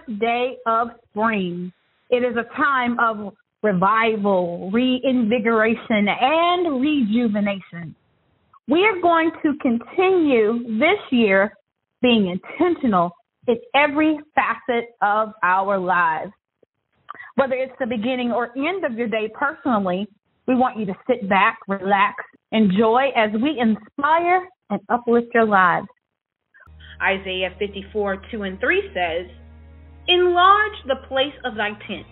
first day of spring. It is a time of revival, reinvigoration, and rejuvenation. We are going to continue this year being intentional in every facet of our lives. Whether it's the beginning or end of your day personally, we want you to sit back, relax, enjoy as we inspire and uplift your lives. Isaiah 54:2-3 says, "Enlarge the place of thy tent,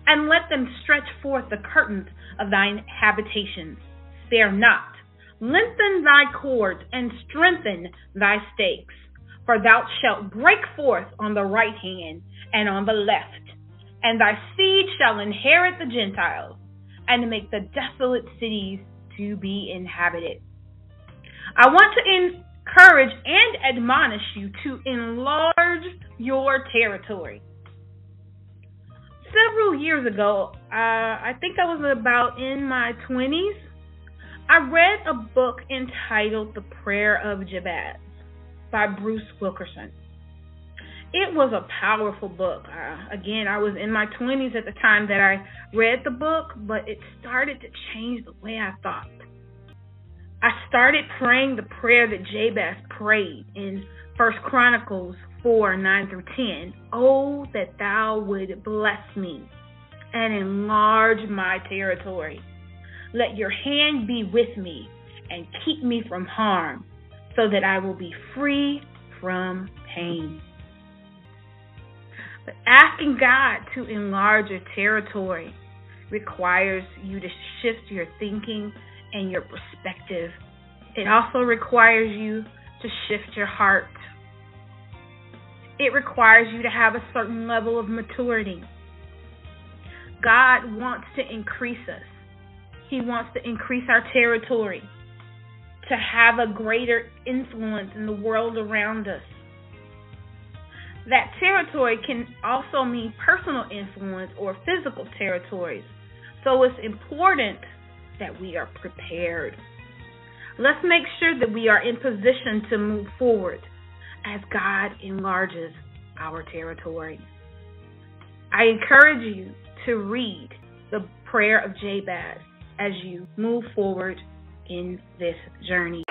and let them stretch forth the curtains of thine habitations. Spare not. Lengthen thy cords, and strengthen thy stakes. For thou shalt break forth on the right hand and on the left, and thy seed shall inherit the Gentiles, and make the desolate cities to be inhabited." I want to encourage and admonish you to enlarge your territory. Several years ago, I think I was about in my 20s, I read a book entitled The Prayer of Jabez by Bruce Wilkerson. It was a powerful book. Again, I was in my 20s at the time that I read the book, but it started to change the way I thought. I started praying the prayer that Jabez prayed in 1 Chronicles 4:9-10. "Oh, that thou would bless me and enlarge my territory. Let your hand be with me and keep me from harm, so that I will be free from pain." But asking God to enlarge your territory requires you to shift your thinking and your perspective. It also requires you to shift your heart. It requires you to have a certain level of maturity. God wants to increase us. He wants to increase our territory, to have a greater influence in the world around us. That territory can also mean personal influence or physical territories. So it's important that we are prepared. Let's make sure that we are in position to move forward as God enlarges our territory. I encourage you to read the prayer of Jabez as you move forward in this journey.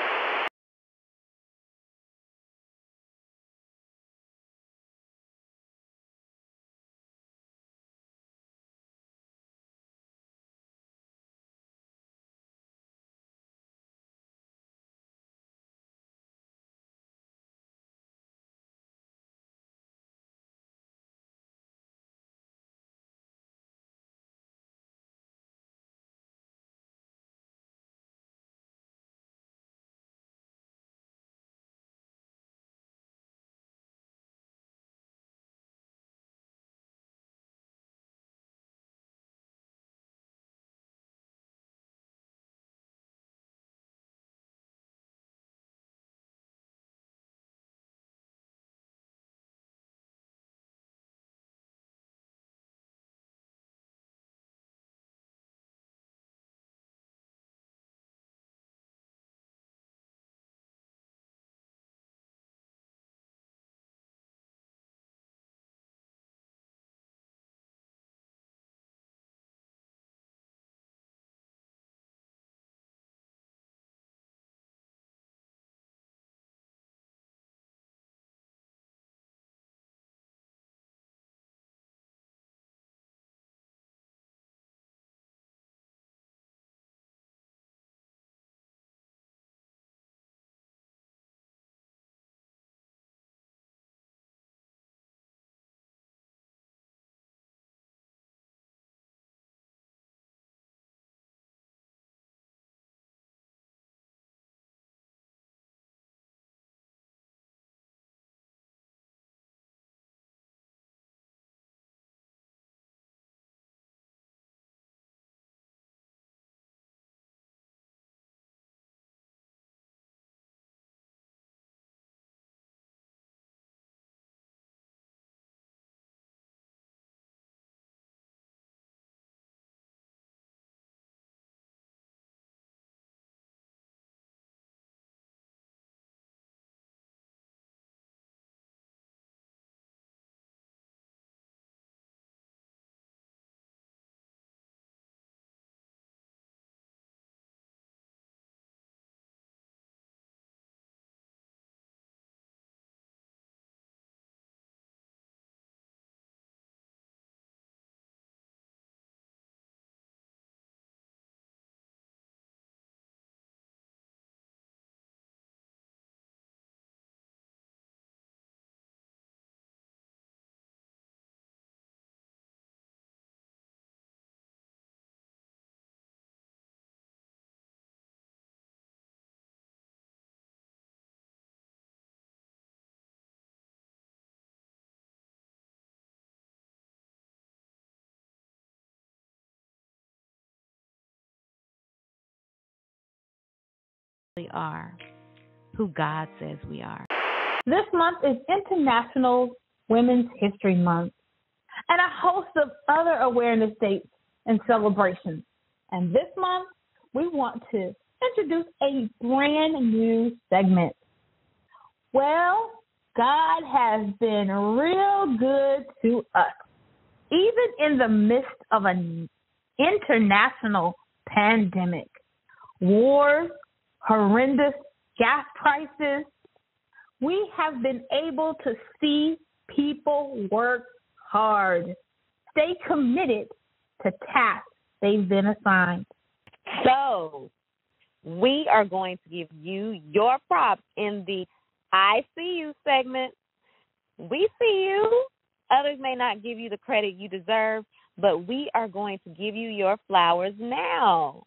are who God says we are. This month is International Women's History Month and a host of other awareness dates and celebrations. And this month, we want to introduce a brand new segment. Well, God has been real good to us, even in the midst of an international pandemic, wars, horrendous gas prices. We have been able to see people work hard, stay committed to tasks they've been assigned. So, we are going to give you your props in the I see you segment. We see you. Others may not give you the credit you deserve, but we are going to give you your flowers now.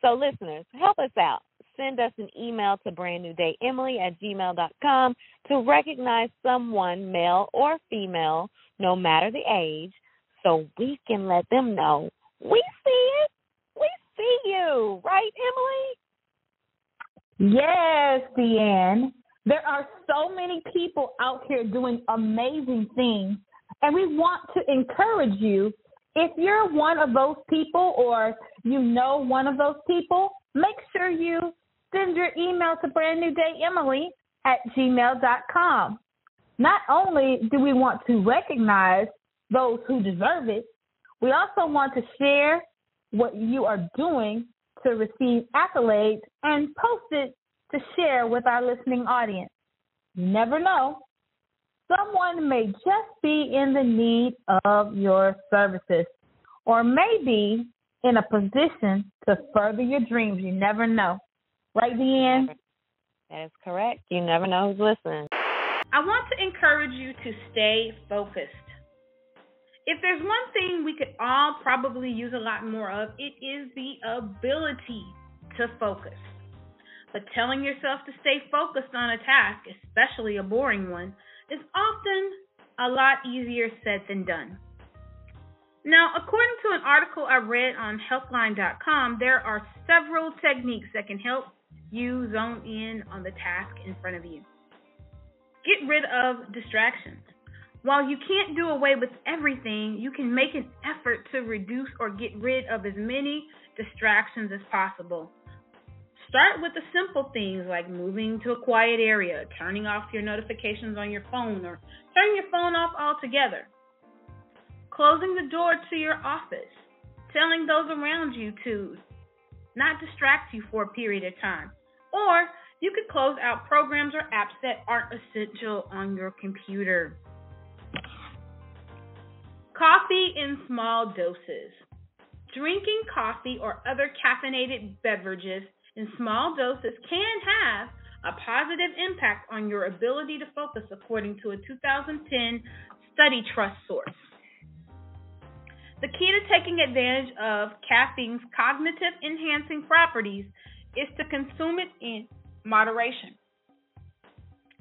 So, listeners, help us out. Send us an email to brandnewdayemily@gmail.com to recognize someone, male or female, no matter the age, so we can let them know we see it. We see you. Right, Emily? Yes, DeAnn. There are so many people out here doing amazing things, and we want to encourage you. If you're one of those people or you know one of those people, make sure you send your email to brandnewdayemily@gmail.com. Not only do we want to recognize those who deserve it, we also want to share what you are doing to receive accolades and post it to share with our listening audience. You never know. Someone may just be in the need of your services or maybe in a position to further your dreams. You never know. Right, DeAnn? That is correct. You never know who's listening. I want to encourage you to stay focused. If there's one thing we could all probably use a lot more of, it is the ability to focus. But telling yourself to stay focused on a task, especially a boring one, is often a lot easier said than done. Now, according to an article I read on healthline.com, there are several techniques that can help you zone in on the task in front of you. Get rid of distractions. While you can't do away with everything, you can make an effort to reduce or get rid of as many distractions as possible. Start with the simple things like moving to a quiet area, turning off your notifications on your phone, or turning your phone off altogether. Closing the door to your office, telling those around you to not distract you for a period of time. Or you could close out programs or apps that aren't essential on your computer. Coffee in small doses. Drinking coffee or other caffeinated beverages in small doses can have a positive impact on your ability to focus, according to a 2010 study trust source. The key to taking advantage of caffeine's cognitive enhancing properties is to consume it in moderation.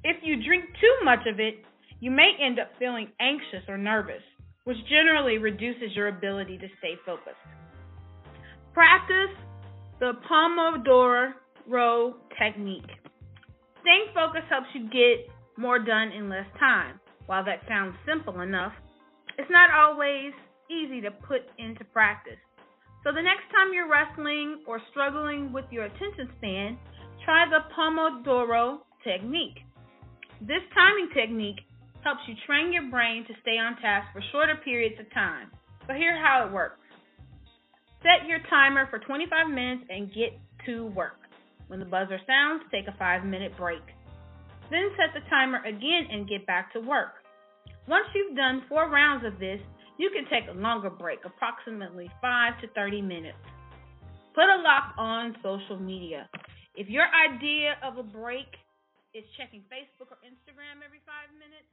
If you drink too much of it, you may end up feeling anxious or nervous, which generally reduces your ability to stay focused. Practice the Pomodoro technique. Staying focused helps you get more done in less time. While that sounds simple enough, it's not always easy to put into practice. So the next time you're wrestling or struggling with your attention span, try the Pomodoro technique. This timing technique helps you train your brain to stay on task for shorter periods of time. So here's how it works. Set your timer for 25 minutes and get to work. When the buzzer sounds, take a 5-minute break. Then set the timer again and get back to work. Once you've done 4 rounds of this, you can take a longer break, approximately 5 to 30 minutes. Put a lock on social media. If your idea of a break is checking Facebook or Instagram every 5 minutes,